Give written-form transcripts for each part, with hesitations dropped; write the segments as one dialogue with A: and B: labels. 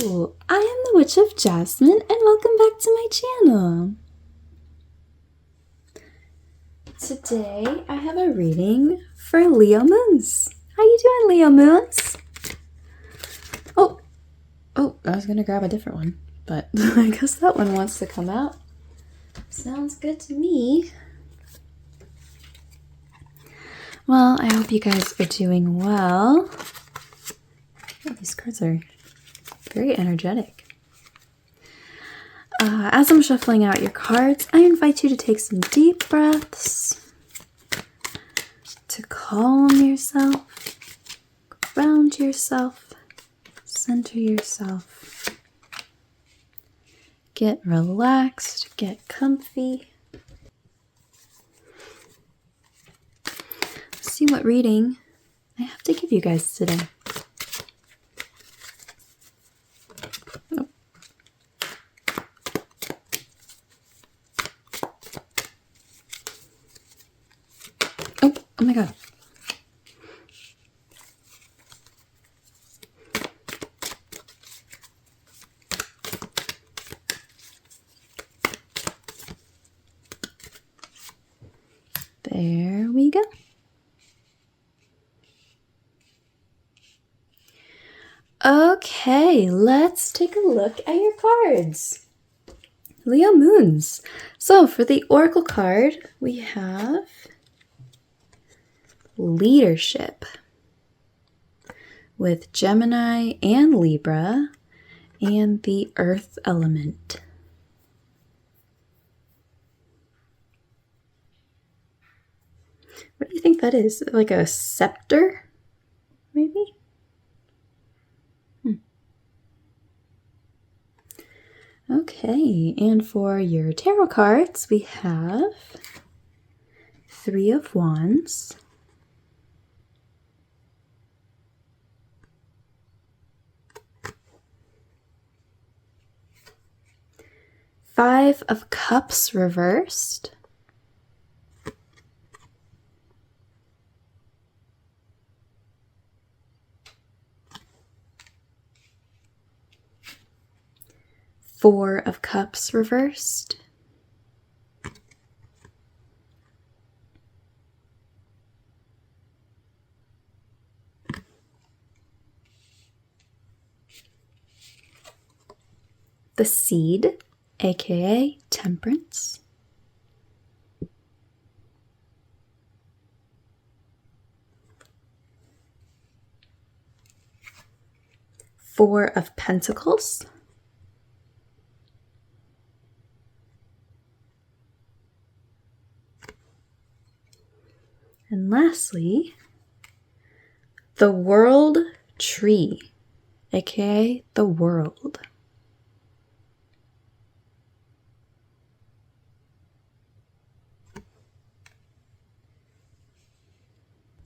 A: Hello, I am the Witch of Jasmine and welcome back to my channel. Today I have a reading for Leo Moons. How you doing, Leo Moons? Oh, I was gonna grab a different one, but I guess that one wants to come out. Sounds good to me. Well, I hope you guys are doing well. Oh, these cards are very energetic. As I'm shuffling out your cards, I invite you to take some deep breaths, to calm yourself, ground yourself, center yourself. Get relaxed, get comfy. Let's see what reading I have to give you guys today. Oh my god. There we go. Okay, let's take a look at your cards. Leo Moons. So for the Oracle card, we have Leadership with Gemini and Libra and the Earth element. What do you think that is? Like a scepter, maybe? Okay, and for your tarot cards, we have Three of Wands, Five of Cups reversed, Four of Cups reversed, the Seed, aka Temperance, Four of Pentacles, and lastly, the World Tree, aka the World.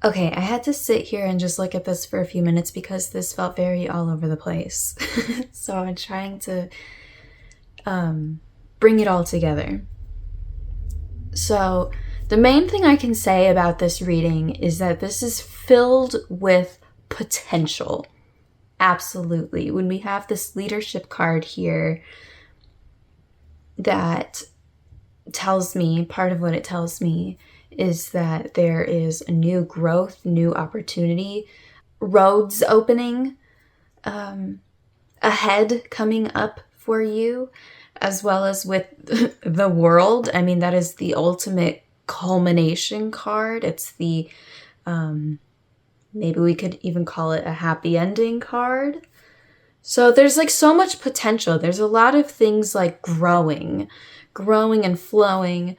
A: Okay, I had to sit here and just look at this for a few minutes because this felt very all over the place. So I'm trying to bring it all together. So the main thing I can say about this reading is that this is filled with potential. Absolutely. When we have this leadership card here that tells me, part of what it tells me is that there is a new growth, new opportunity, roads opening ahead coming up for you, as well as with the World. I mean, that is the ultimate culmination card. It's the, maybe we could even call it a happy ending card. So there's like so much potential. There's a lot of things like growing and flowing.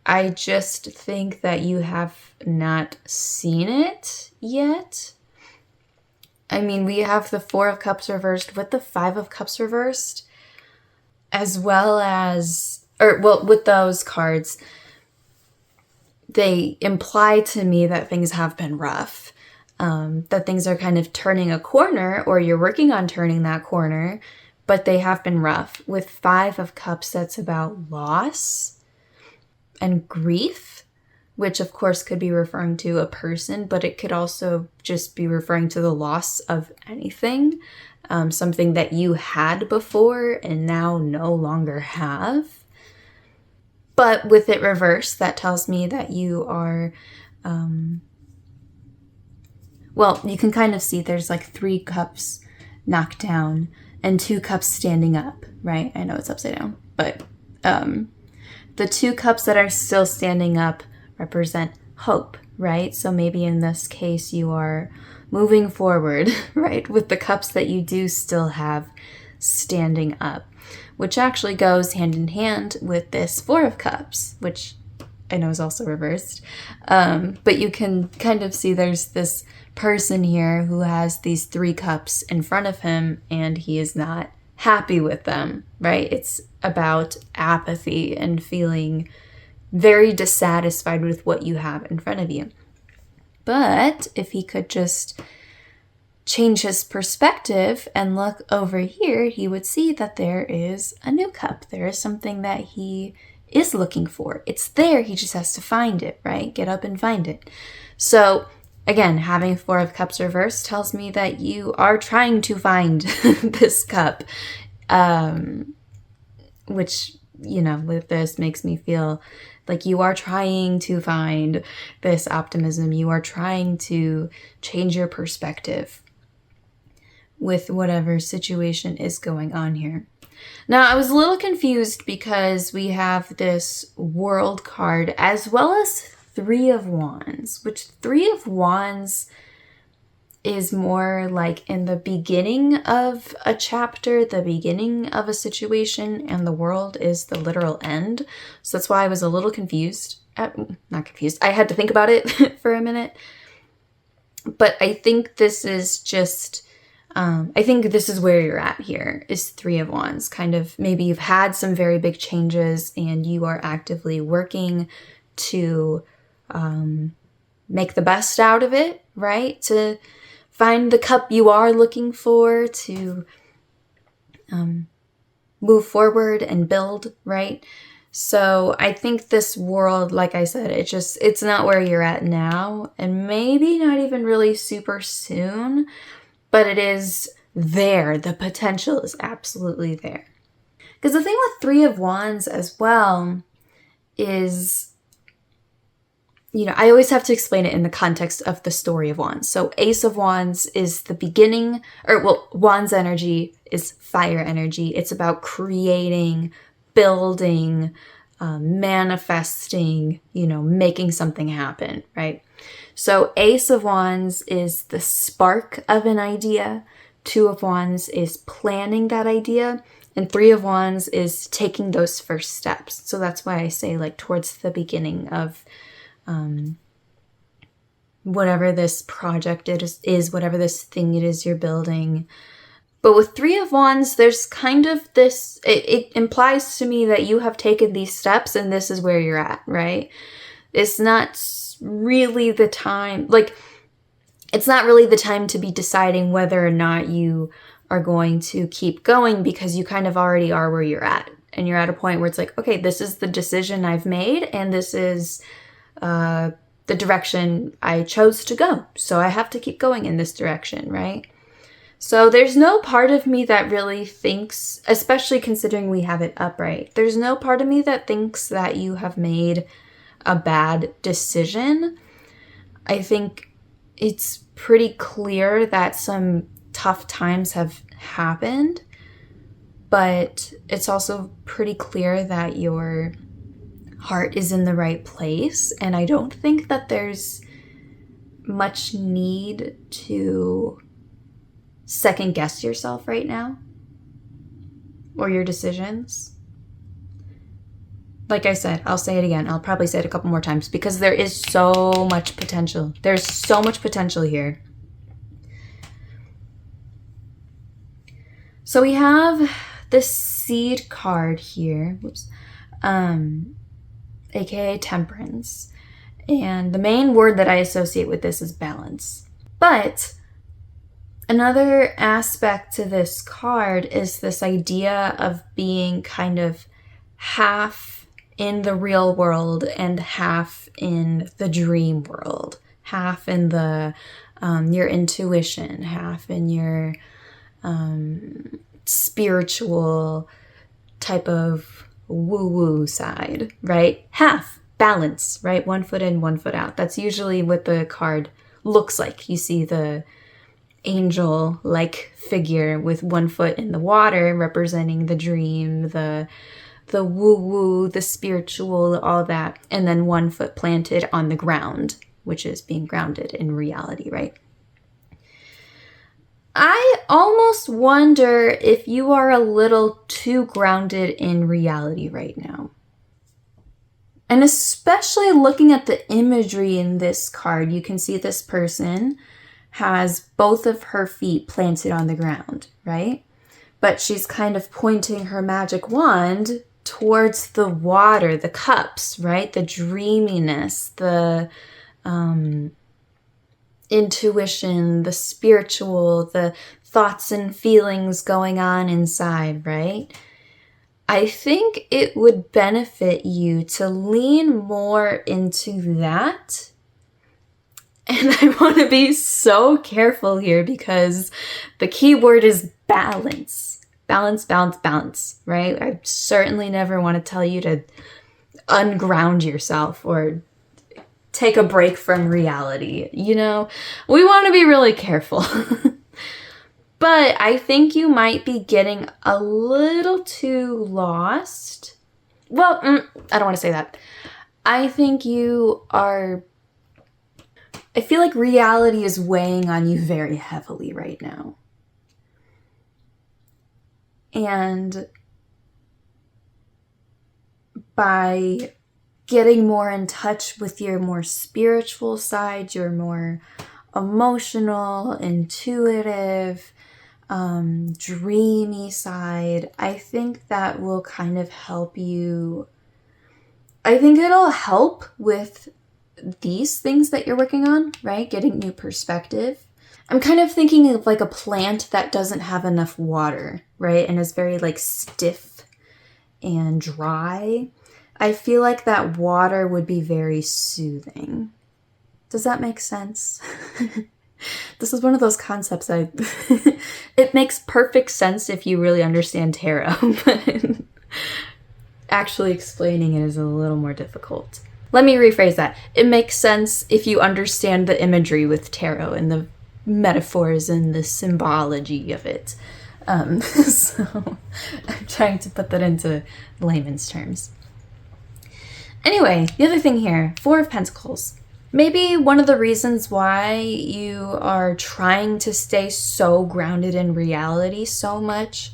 A: I just think that you have not seen it yet. I mean, we have the Four of Cups reversed with the Five of Cups reversed, as well as, with those cards, they imply to me that things have been rough, that things are kind of turning a corner, or you're working on turning that corner, but they have been rough. With Five of Cups, that's about loss and grief. which of course could be referring to a person, but it could also just be referring to the loss of anything, something that you had before and now no longer have. But with it reversed, that tells me that you are, well, you can kind of see there's like 3 cups knocked down and 2 cups standing up, right? I know it's upside down, but the 2 cups that are still standing up represent hope, right? So maybe in this case, you are moving forward, right? With the cups that you do still have standing up, which actually goes hand in hand with this 4 of cups, which I know is also reversed. But you can kind of see there's this person here who has these 3 cups in front of him and he is not happy with them, right? It's about apathy and feeling very dissatisfied with what you have in front of you. But if he could just change his perspective and look over here, he would see that there is a new cup. There is something that he is looking for. It's there. He just has to find it, right? Get up and find it. So again, having 4 of cups reversed tells me that you are trying to find this cup, which, you know, with this makes me feel like you are trying to find this optimism. You are trying to change your perspective with whatever situation is going on here. Now, I was a little confused because we have this World card as well as 3 of Wands, which 3 of Wands is more like in the beginning of a chapter, the beginning of a situation, and the World is the literal end. So that's why I was a little confused. Not confused. I had to think about it for a minute. But I think this is just, I think this is where you're at here, is 3 of Wands. Kind of maybe you've had some very big changes and you are actively working to make the best out of it, right? To find the cup you are looking for, to move forward and build, right? So I think this World, like I said, it's not where you're at now, and maybe not even really super soon, but it is there. The potential is absolutely there. Because the thing with 3 of Wands as well is, you know, I always have to explain it in the context of the story of Wands. So Ace of Wands is the beginning, or well, Wands energy is fire energy. It's about creating, building, manifesting, you know, making something happen, right? So Ace of Wands is the spark of an idea. 2 of Wands is planning that idea. And 3 of Wands is taking those first steps. So that's why I say like towards the beginning of whatever this project is, whatever this thing it is you're building. But with 3 of Wands, there's kind of this, it implies to me that you have taken these steps and this is where you're at, right? It's not really the time, like, it's not really the time to be deciding whether or not you are going to keep going, because you kind of already are where you're at. And you're at a point where it's like, okay, this is the decision I've made and this is the direction I chose to go. So I have to keep going in this direction, right? So there's no part of me that really thinks, especially considering we have it upright, there's no part of me that thinks that you have made a bad decision. I think it's pretty clear that some tough times have happened, but it's also pretty clear that your heart is in the right place. And I don't think that there's much need to second guess yourself right now or your decisions. Like I said, I'll say it again. I'll probably say it a couple more times because there is so much potential. There's so much potential here. So we have this seed card here. Whoops. AKA temperance. And the main word that I associate with this is balance. But another aspect to this card is this idea of being kind of half in the real world and half in the dream world, half in the your intuition, half in your spiritual type of woo-woo side, right? Half balance, right? 1 foot in, 1 foot out. That's usually what the card looks like. You see the angel-like figure with 1 foot in the water representing the dream, the woo-woo, the spiritual, all that, and then 1 foot planted on the ground, which is being grounded in reality, right? I almost wonder if you are a little too grounded in reality right now. And especially looking at the imagery in this card, you can see this person has both of her feet planted on the ground, right? But she's kind of pointing her magic wand towards the water, the cups, right? The dreaminess, the intuition, the spiritual, the thoughts and feelings going on inside, right? I think it would benefit you to lean more into that. And I want to be so careful here because the key word is balance. Balance, balance, balance, right? I certainly never want to tell you to unground yourself or take a break from reality. You know, we want to be really careful. But I think you might be getting a little too lost. Well, I don't want to say that. I think you are... I feel like reality is weighing on you very heavily right now. And by getting more in touch with your more spiritual side, your more emotional, intuitive, dreamy side, I think that will kind of help you. I think it'll help with these things that you're working on, right? Getting new perspective. I'm kind of thinking of like a plant that doesn't have enough water, right? And is very like stiff and dry. I feel like that water would be very soothing. Does that make sense? This is one of those concepts it makes perfect sense if you really understand tarot, but actually explaining it is a little more difficult. Let me rephrase that. It makes sense if you understand the imagery with tarot and the metaphors and the symbology of it. So I'm trying to put that into layman's terms. Anyway, the other thing here, 4 of Pentacles. Maybe one of the reasons why you are trying to stay so grounded in reality so much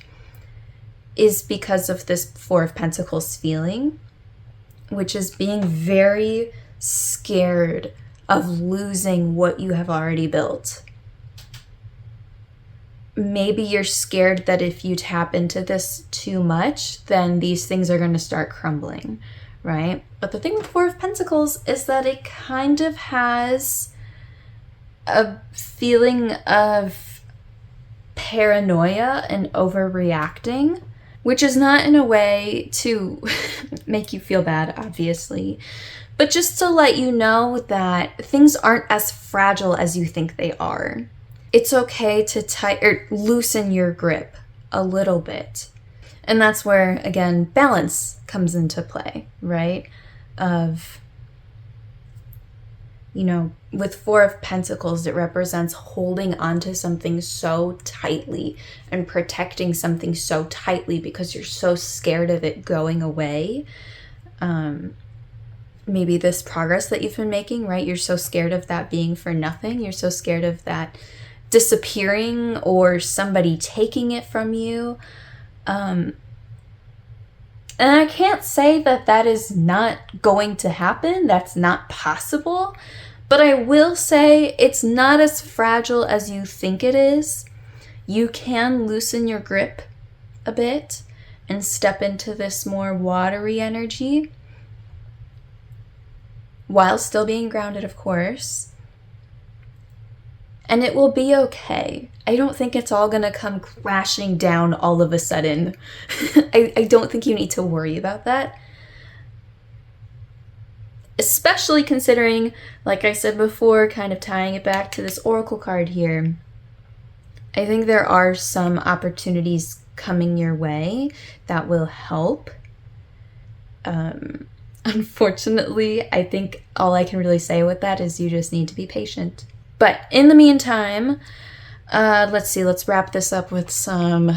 A: is because of this 4 of Pentacles feeling, which is being very scared of losing what you have already built. Maybe you're scared that if you tap into this too much, then these things are going to start crumbling, right? But the thing with 4 of Pentacles is that it kind of has a feeling of paranoia and overreacting, which is not in a way to make you feel bad, obviously, but just to let you know that things aren't as fragile as you think they are. It's okay to loosen your grip a little bit. And that's where, again, balance comes into play, right? Of, you know, with 4 of Pentacles, it represents holding onto something so tightly and protecting something so tightly because you're so scared of it going away. Maybe this progress that you've been making, right? You're so scared of that being for nothing. You're so scared of that disappearing or somebody taking it from you. And I can't say that that is not going to happen. That's not possible. But I will say it's not as fragile as you think it is. You can loosen your grip a bit and step into this more watery energy while still being grounded, of course. And it will be okay. I don't think it's all going to come crashing down all of a sudden. I don't think you need to worry about that. especially considering, like I said before, kind of tying it back to this oracle card here, I think there are some opportunities coming your way that will help. Unfortunately, I think all I can really say with that is you just need to be patient. But in the meantime, let's see, let's wrap this up with some,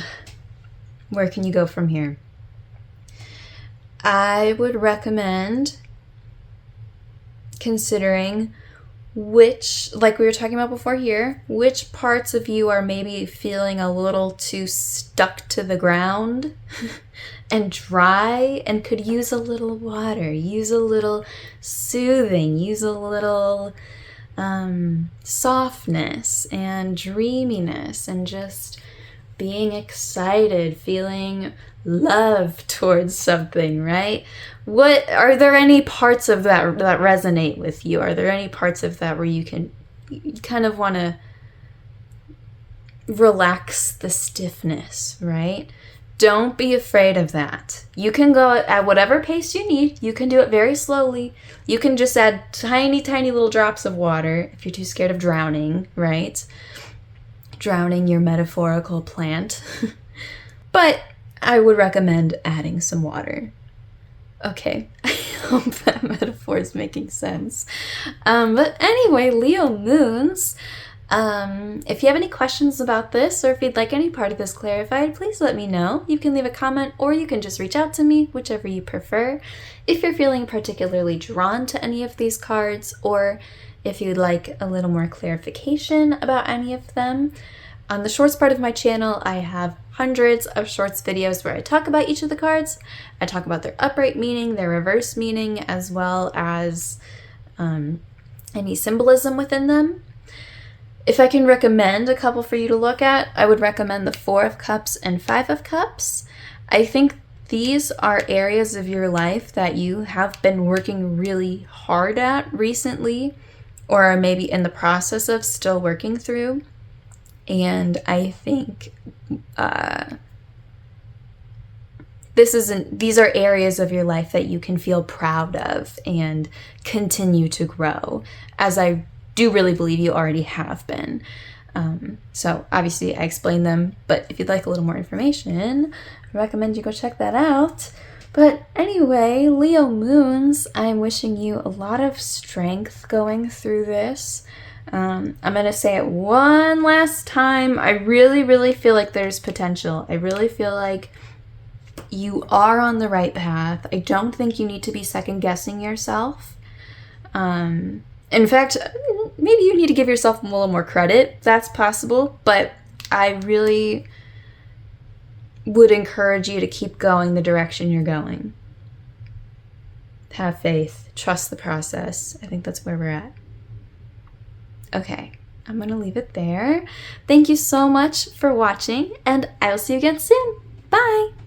A: where can you go from here? I would recommend considering which, like we were talking about before here, which parts of you are maybe feeling a little too stuck to the ground and dry and could use a little water, use a little soothing, use a little softness and dreaminess and just being excited, feeling love towards something, right? What are there any parts of that resonate with you? Are there any parts of that where you kind of want to relax the stiffness, right? Don't be afraid of that. You can go at whatever pace you need. You can do it very slowly. You can just add tiny, tiny little drops of water if you're too scared of drowning, right? Drowning your metaphorical plant. But I would recommend adding some water. Okay, I hope that metaphor is making sense. But anyway, Leo moons, if you have any questions about this or if you'd like any part of this clarified, please let me know. You can leave a comment or you can just reach out to me, whichever you prefer. If you're feeling particularly drawn to any of these cards or if you'd like a little more clarification about any of them. On the shorts part of my channel, I have hundreds of shorts videos where I talk about each of the cards. I talk about their upright meaning, their reverse meaning, as well as any symbolism within them. If I can recommend a couple for you to look at, I would recommend the 4 of Cups and 5 of Cups. I think these are areas of your life that you have been working really hard at recently, or are maybe in the process of still working through. And I think these are areas of your life that you can feel proud of and continue to grow, as I do really believe you already have been. So obviously I explained them, but if you'd like a little more information, I recommend you go check that out. But anyway, Leo moons, I'm wishing you a lot of strength going through this. I'm going to say it one last time. I really, really feel like there's potential. I really feel like you are on the right path. I don't think you need to be second guessing yourself. In fact, maybe you need to give yourself a little more credit. That's possible, but I really would encourage you to keep going the direction you're going. Have faith. Trust the process. I think that's where we're at. Okay, I'm going to leave it there. Thank you so much for watching, and I will see you again soon.